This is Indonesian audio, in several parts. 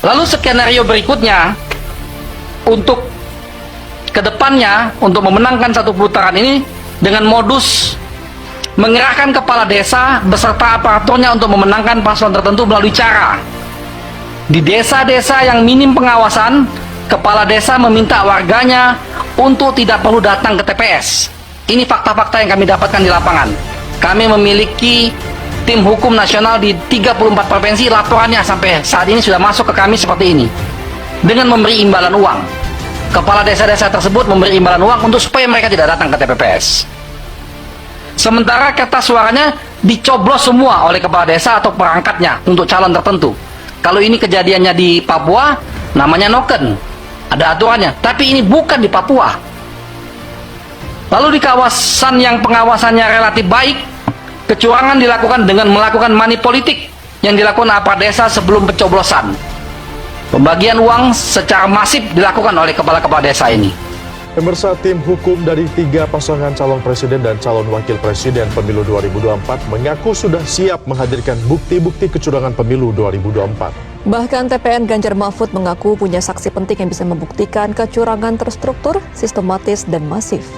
Lalu skenario berikutnya untuk kedepannya untuk memenangkan satu putaran ini dengan modus mengerahkan kepala desa beserta aparaturnya untuk memenangkan paslon tertentu melalui cara di desa-desa yang minim pengawasan, kepala desa meminta warganya untuk tidak perlu datang ke TPS. Ini fakta-fakta yang kami dapatkan di lapangan. Kami memiliki tim hukum nasional di 34 provinsi, laporannya sampai saat ini sudah masuk ke kami seperti ini. Dengan memberi imbalan uang. Kepala desa-desa tersebut memberi imbalan uang untuk supaya mereka tidak datang ke TPS. Sementara kertas suaranya dicoblos semua oleh kepala desa atau perangkatnya untuk calon tertentu. Kalau ini kejadiannya di Papua, namanya noken. Ada aturannya, tapi ini bukan di Papua. Lalu di kawasan yang pengawasannya relatif baik, kecurangan dilakukan dengan melakukan money politik yang dilakukan aparat desa sebelum pencoblosan. Pembagian uang secara masif dilakukan oleh kepala-kepala desa ini. Pemirsa, tim hukum dari 3 pasangan calon presiden dan calon wakil presiden pemilu 2024 mengaku sudah siap menghadirkan bukti-bukti kecurangan pemilu 2024. Bahkan TPN Ganjar Mahfud mengaku punya saksi penting yang bisa membuktikan kecurangan terstruktur, sistematis, dan masif.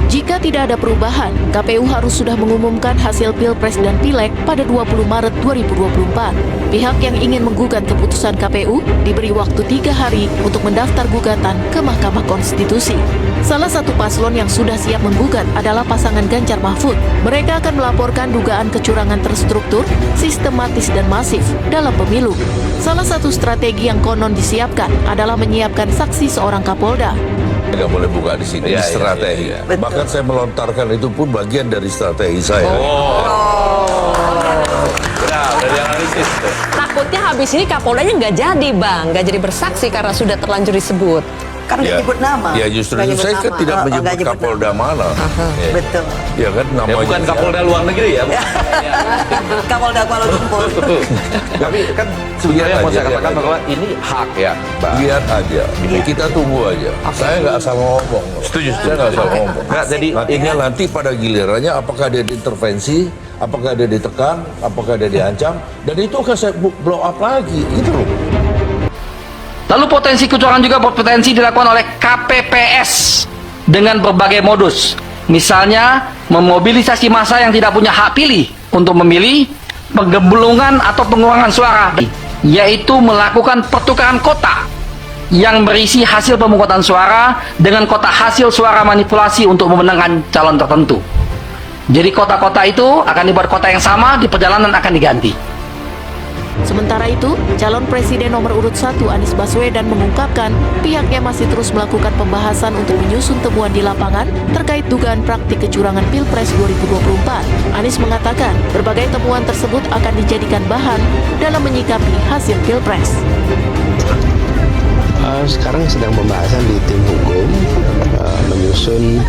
Jika tidak ada perubahan, KPU harus sudah mengumumkan hasil Pilpres dan Pileg pada 20 Maret 2024. Pihak yang ingin menggugat keputusan KPU diberi waktu 3 hari untuk mendaftar gugatan ke Mahkamah Konstitusi. Salah satu paslon yang sudah siap menggugat adalah pasangan Ganjar Mahfud. Mereka akan melaporkan dugaan kecurangan terstruktur, sistematis, dan masif dalam pemilu. Salah satu strategi yang konon disiapkan adalah menyiapkan saksi seorang Kapolda. Nggak boleh buka di sini, strategi. Bahkan saya melontarkan itu pun bagian dari strategi saya. Udah dianalisis. Takutnya habis ini Kapoldanya nggak jadi, Bang. Nggak jadi bersaksi karena sudah terlanjur disebut. Kan nggak nyebut nama. Ya justru itu saya kan tidak menyebut Kapolda mana. Ya. Betul. Ya kan namanya. Ya, bukan Kapolda luar negeri ya. Kapolda Kuala Lumpur. Tapi kan sebenarnya mau saya katakan bahwa ini hak ya, Mbak. Lihat aja. Kita tunggu aja. Saya nggak asal ngomong. Setuju. Saya nggak asal ngomong. Nggak, jadi nanti pada gilirannya apakah dia diintervensi, apakah dia ditekan, apakah dia diancam, dan itu akan saya blow up lagi, gitu loh. Lalu potensi kecurangan juga berpotensi dilakukan oleh KPPS dengan berbagai modus. Misalnya, memobilisasi massa yang tidak punya hak pilih untuk memilih, penggabungan atau pengurangan suara, yaitu melakukan pertukaran kotak yang berisi hasil pemungutan suara dengan kotak hasil suara manipulasi untuk memenangkan calon tertentu. Jadi kota-kota itu akan dibuat kota yang sama, di perjalanan akan diganti. Sementara itu, calon presiden nomor urut 1 Anies Baswedan mengungkapkan pihaknya masih terus melakukan pembahasan untuk menyusun temuan di lapangan terkait dugaan praktik kecurangan Pilpres 2024. Anies mengatakan berbagai temuan tersebut akan dijadikan bahan dalam menyikapi hasil Pilpres. Sekarang sedang pembahasan di tim hukum, menyusun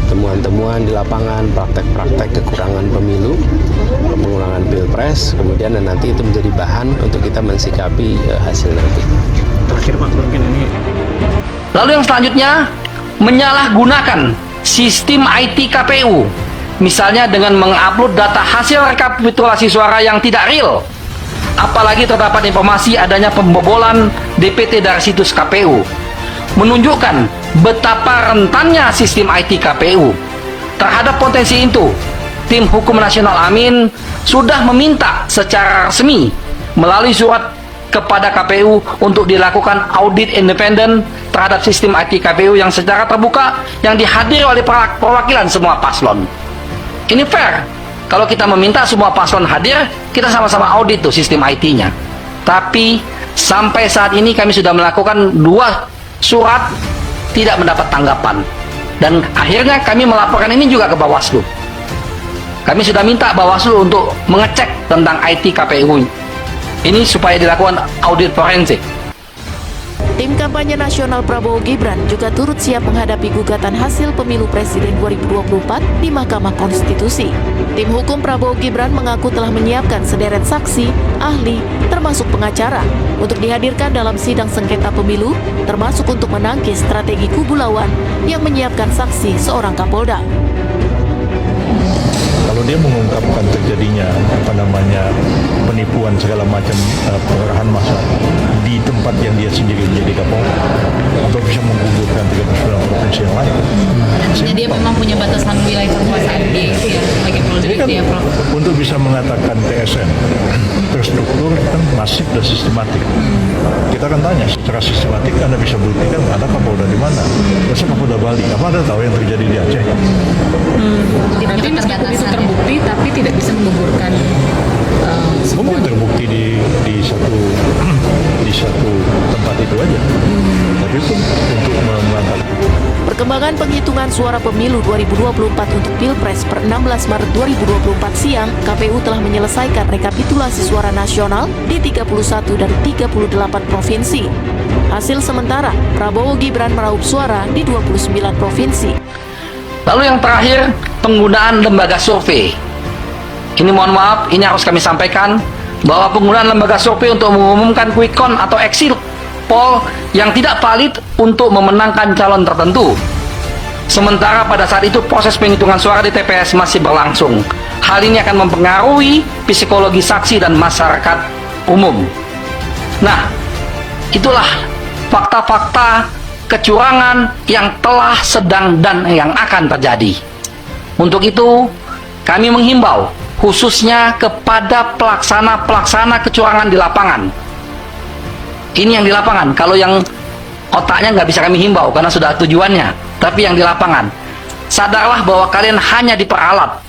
temuan-temuan di lapangan, praktek-praktek kekurangan pemilu, pengulangan Pilpres, kemudian nanti itu menjadi bahan untuk kita mensikapi hasil nanti. Terakhir Pak, mungkin ini. Lalu yang selanjutnya, menyalahgunakan sistem IT KPU, misalnya dengan mengupload data hasil rekapitulasi suara yang tidak real. Apalagi terdapat informasi adanya pembobolan DPT dari situs KPU, menunjukkan betapa rentannya sistem IT KPU. Terhadap potensi itu, tim hukum nasional Amin sudah meminta secara resmi melalui surat kepada KPU untuk dilakukan audit independen terhadap sistem IT KPU yang secara terbuka yang dihadiri oleh perwakilan semua paslon. Ini fair. Kalau kita meminta semua paslon hadir, kita sama-sama audit tuh sistem IT-nya. Tapi sampai saat ini kami sudah melakukan 2 surat tidak mendapat tanggapan. Dan akhirnya kami melaporkan ini juga ke Bawaslu. Kami sudah minta Bawaslu untuk mengecek tentang IT KPU. Ini supaya dilakukan audit forensik. Tim kampanye nasional Prabowo Gibran juga turut siap menghadapi gugatan hasil pemilu presiden 2024 di Mahkamah Konstitusi. Tim hukum Prabowo Gibran mengaku telah menyiapkan sederet saksi, ahli, termasuk pengacara, untuk dihadirkan dalam sidang sengketa pemilu, termasuk untuk menangkis strategi kubu lawan yang menyiapkan saksi seorang Kapolda. Kalau kalau dia mengungkapkan terjadinya penipuan segala macam pengerahan massa di tempat yang dia sendiri menjadi Kapolri, atau bisa menggugurkan 39 provinsi yang lain. Artinya dia memang punya batasan wilayah kekuasaan dia itu ya sebagai Polri Jadi kan ya, Prof. untuk bisa mengatakan TSN terstruktur kan masif dan sistematik. Kita akan tanya secara sistematik, Anda bisa buktikan ada Kapolda di mana? Masa Kapolda Bali? Apa Anda tahu yang terjadi di Aceh? Berarti meskipun itu terbukti tapi tidak bisa menggugurkan Mungkin terbukti di satu tempat itu aja. Tapi pun untuk mengangkat. Perkembangan penghitungan suara pemilu 2024 untuk Pilpres per 16 Maret 2024 siang, KPU telah menyelesaikan rekapitulasi suara nasional di 31 dari 38 provinsi. Hasil sementara, Prabowo Gibran meraup suara di 29 provinsi. Lalu yang terakhir, penggunaan lembaga survei. Ini mohon maaf, ini harus kami sampaikan bahwa penggunaan lembaga survei untuk mengumumkan quick count atau exit poll yang tidak valid untuk memenangkan calon tertentu. Sementara pada saat itu proses penghitungan suara di TPS masih berlangsung. Hal ini akan mempengaruhi psikologi saksi dan masyarakat umum. Nah, itulah fakta-fakta kecurangan yang telah, sedang, dan yang akan terjadi. Untuk itu, kami menghimbau khususnya kepada pelaksana kecurangan di lapangan. Ini yang di lapangan. Kalau yang otaknya nggak bisa kami himbau karena sudah tujuannya. Tapi yang di lapangan, sadarlah bahwa kalian hanya diperalat.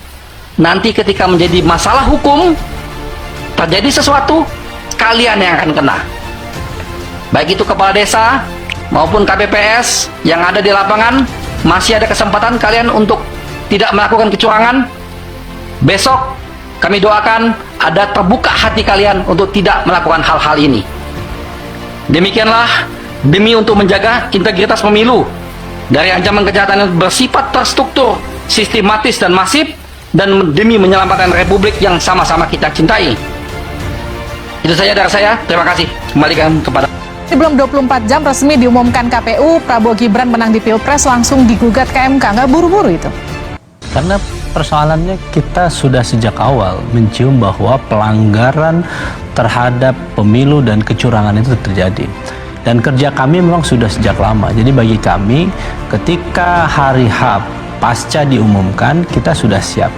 Nanti ketika menjadi masalah hukum, terjadi sesuatu, kalian yang akan kena. Baik itu kepala desa maupun KPPS yang ada di lapangan, masih ada kesempatan kalian untuk tidak melakukan kecurangan. Besok kami doakan ada terbuka hati kalian untuk tidak melakukan hal-hal ini. Demikianlah demi untuk menjaga integritas pemilu dari ancaman kejahatan yang bersifat terstruktur, sistematis dan masif, dan demi menyelamatkan republik yang sama-sama kita cintai. Itu saja dari saya. Terima kasih. Kembalikan kepada. Sebelum 24 jam resmi diumumkan KPU, Prabowo Gibran menang di Pilpres langsung digugat ke MK. Nggak buru-buru itu? Karena persoalannya kita sudah sejak awal mencium bahwa pelanggaran terhadap pemilu dan kecurangan itu terjadi. Dan kerja kami memang sudah sejak lama. Jadi bagi kami ketika hari H pasca diumumkan kita sudah siap.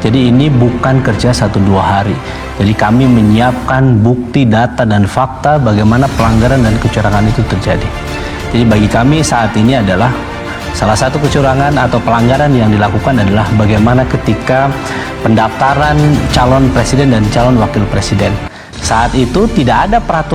Jadi ini bukan kerja 1-2 hari. Jadi kami menyiapkan bukti, data, dan fakta bagaimana pelanggaran dan kecurangan itu terjadi. Jadi bagi kami saat ini adalah salah satu kecurangan atau pelanggaran yang dilakukan adalah bagaimana ketika pendaftaran calon presiden dan calon wakil presiden. Saat itu tidak ada peraturan